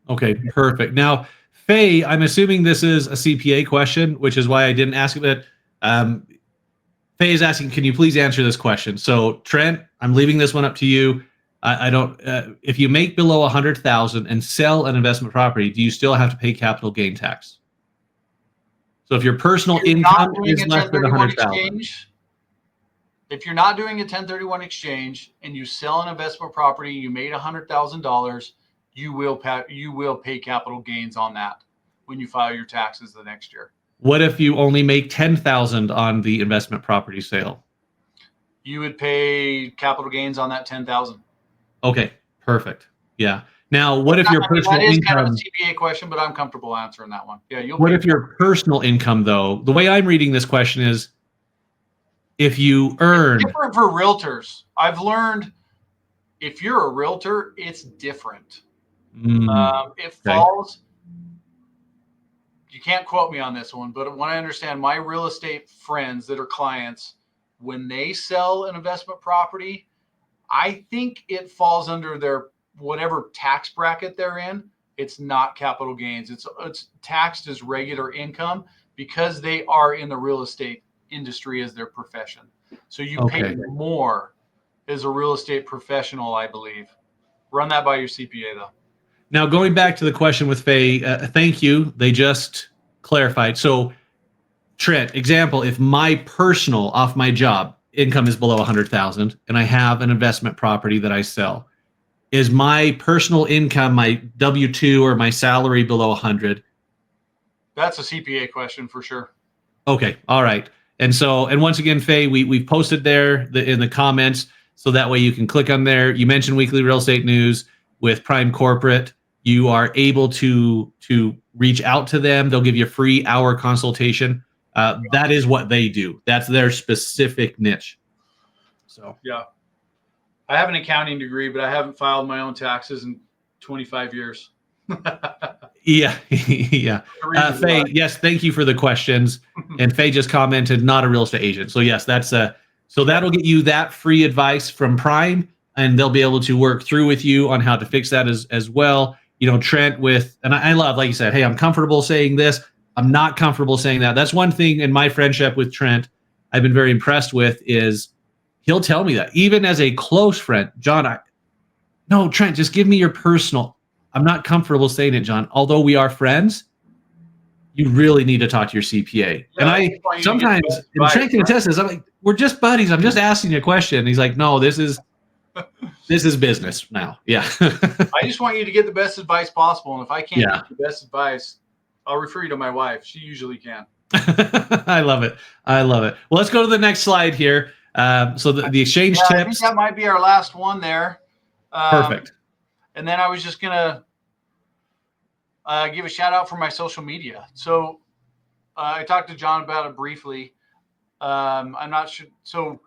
Okay, perfect. Now, Faye, I'm assuming this is a CPA question, which is why I didn't ask it. Faye is asking, can you please answer this question? So, Trent, I'm leaving this one up to you. I don't. If you make below 100,000 and sell an investment property, do you still have to pay capital gain tax? So, if your personal income is less than 100,000, if you're not doing a 1031 exchange and you sell an investment property, you made $100,000, you will pay capital gains on that when you file your taxes the next year. What if you only make 10,000 on the investment property sale? You would pay capital gains on that 10,000. Okay, perfect. Yeah. Now, what if your personal that is income? kind of a CPA question, but I'm comfortable answering that one. Yeah. What if your personal income, though? The way I'm reading this question is, if you earn. It's different for realtors. I've learned if you're a realtor, it's different. It falls. You can't quote me on this one, but when I understand my real estate friends that are clients, when they sell an investment property, I think it falls under their whatever tax bracket they're in. It's not capital gains. It's taxed as regular income because they are in the real estate industry as their profession. So you pay more as a real estate professional, I believe. Run that by your CPA, though. Now, going back to the question with Faye, thank you. They just clarified. So, Trent, example, if my personal, off my job, income is below 100,000 and I have an investment property that I sell, is my personal income, my W-2 or my salary below 100? That's a CPA question for sure. Okay. All right. And so, and once again, Faye, we've posted there in the comments, so that way you can click on there. You mentioned Weekly Real Estate News with Prime Corporate. You are able to reach out to them. They'll give you a free hour consultation. That is what they do. That's their specific niche. So yeah, I have an accounting degree, but I haven't filed my own taxes in 25 years. Yeah. Yeah. Faye, yes, thank you for the questions. And Faye just commented, not a real estate agent. So yes, so that'll get you that free advice from Prime, and they'll be able to work through with you on how to fix that as well. You know, Trent and I love, like you said, hey, I'm comfortable saying this. I'm not comfortable saying that. That's one thing in my friendship with Trent I've been very impressed with is he'll tell me that even as a close friend, John, no, Trent, just give me your personal. I'm not comfortable saying it, John. Although we are friends, you really need to talk to your CPA. Yeah, and I sometimes, and Trent can attest this, I'm like, we're just buddies. I'm just asking you a question. And he's like, no, this is business now. Yeah. I just want you to get the best advice possible. And if I can't get the best advice, I'll refer you to my wife. She usually can. I love it. Well, let's go to the next slide here. So the exchange tips. I think that might be our last one there. Perfect. And then I was just going to give a shout out for my social media. So I talked to John about it briefly. I'm not sure. So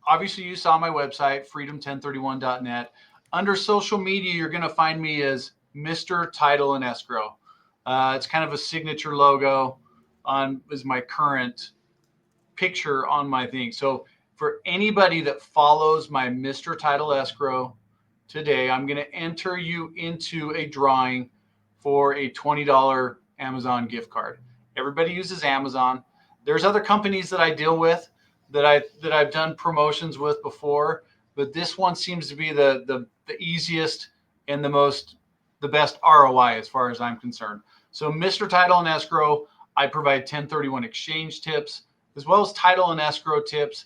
obviously you saw my website, freedom1031.net. Under social media, you're going to find me as Mr. Title and Escrow. It's kind of a signature logo is my current picture on my thing. So for anybody that follows my Mr. Title Escrow today, I'm going to enter you into a drawing for a $20 Amazon gift card. Everybody uses Amazon. There's other companies that I deal with that I've done promotions with before, but this one seems to be the easiest and the best ROI as far as I'm concerned. So Mr. Title and Escrow, I provide 1031 exchange tips as well as title and escrow tips.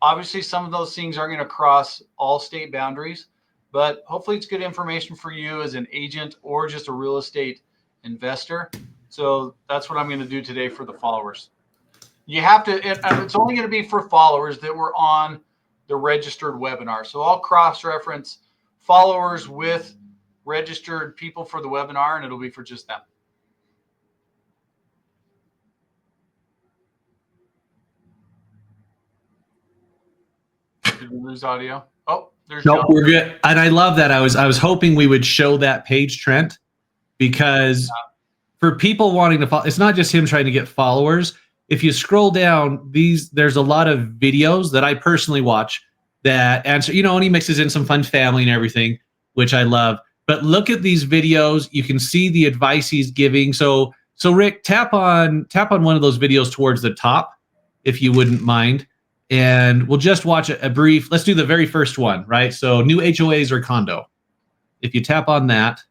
Obviously, some of those things are going to cross all state boundaries, but hopefully it's good information for you as an agent or just a real estate investor. So that's what I'm going to do today for the followers. You have to, it's only going to be for followers that were on the registered webinar. So I'll cross-reference followers with registered people for the webinar, and it'll be for just them. Did we lose audio? Oh, there's Nope, John. we're good. And I love that. I was hoping we would show that page, Trent, because for people wanting to follow, it's not just him trying to get followers. If you scroll down, there's a lot of videos that I personally watch that answer, and he mixes in some fun family and everything, which I love. But look at these videos. You can see the advice he's giving. So Rick, tap on one of those videos towards the top, if you wouldn't mind. And we'll just watch a brief. Let's do the very first one, right? So new HOAs or condo. If you tap on that.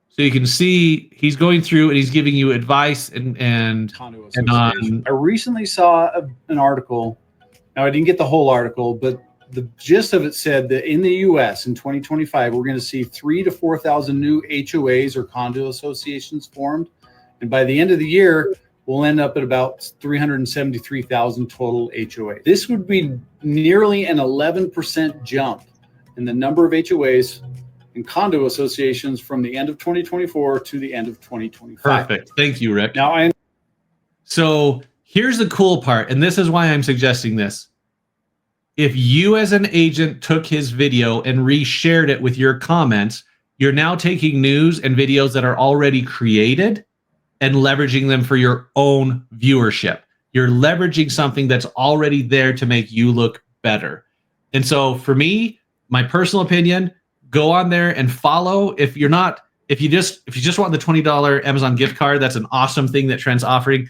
So you can see he's going through and he's giving you advice and Condo and association. I recently saw an article. Now I didn't get the whole article, but the gist of it said that in the U.S. in 2025, we're going to see 3,000 to 4,000 new HOAs or condo associations formed, and by the end of the year, we'll end up at about 373,000 total HOA. This would be nearly an 11% jump in the number of HOAs and condo associations from the end of 2024 to the end of 2025. Perfect. Thank you, Rick. Now, so here's the cool part, and this is why I'm suggesting this. If you as an agent took his video and reshared it with your comments, you're now taking news and videos that are already created and leveraging them for your own viewership. You're leveraging something that's already there to make you look better. And so for me, my personal opinion, go on there and follow. If you just want the $20 Amazon gift card, that's an awesome thing that Trent's offering.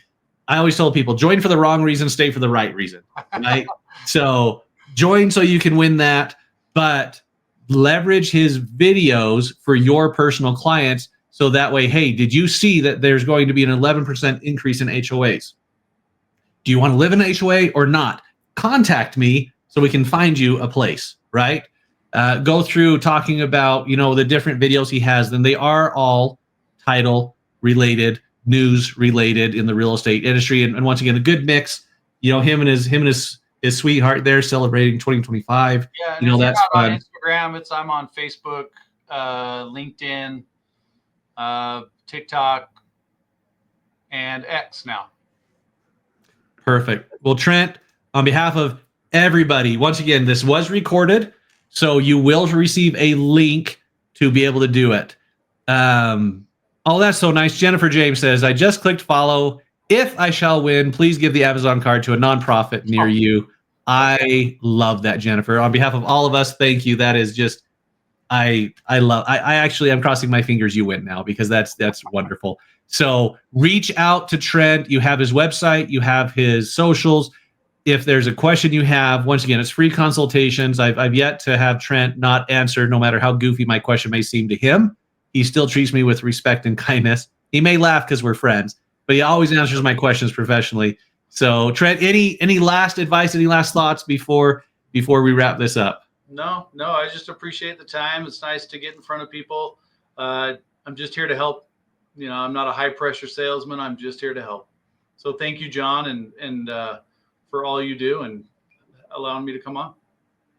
I always tell people, join for the wrong reason, stay for the right reason, right? So join so you can win that, but leverage his videos for your personal clients. So that way, hey, did you see that there's going to be an 11% increase in HOAs? Do you want to live in an HOA or not? Contact me so we can find you a place, right? Go through talking about, the different videos he has. Then they are all title related, news related in the real estate industry. And once again, a good mix, him and his sweetheart there celebrating 2025. Yeah, that's fun. On Instagram, I'm on Facebook, LinkedIn, TikTok, and X now. Perfect. Well, Trent, on behalf of everybody, once again, this was recorded, so you will receive a link to be able to do it. Oh, that's so nice. Jennifer James says, I just clicked follow. If I shall win, please give the Amazon card to a nonprofit near you. I love that, Jennifer. On behalf of all of us, thank you. That is just, I actually, I'm crossing my fingers you win now, because that's wonderful. So reach out to Trent. You have his website, you have his socials. If there's a question you have, once again, it's free consultations. I've yet to have Trent not answer, no matter how goofy my question may seem to him. He still treats me with respect and kindness. He may laugh because we're friends, but he always answers my questions professionally. So Trent, any last advice, any last thoughts before we wrap this up? No, I just appreciate the time. It's nice to get in front of people. I'm just here to help. I'm not a high pressure salesman. I'm just here to help. So thank you, John, and for all you do and allowing me to come on.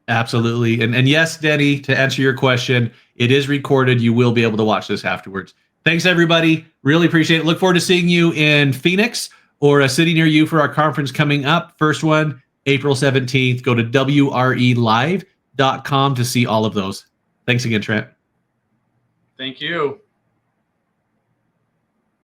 Absolutely. And yes, Denny, to answer your question, it is recorded. You will be able to watch this afterwards. Thanks, everybody. Really appreciate it. Look forward to seeing you in Phoenix or a city near you for our conference coming up. First one, April 17th. Go to WRElive.com to see all of those. Thanks again, Trent. Thank you.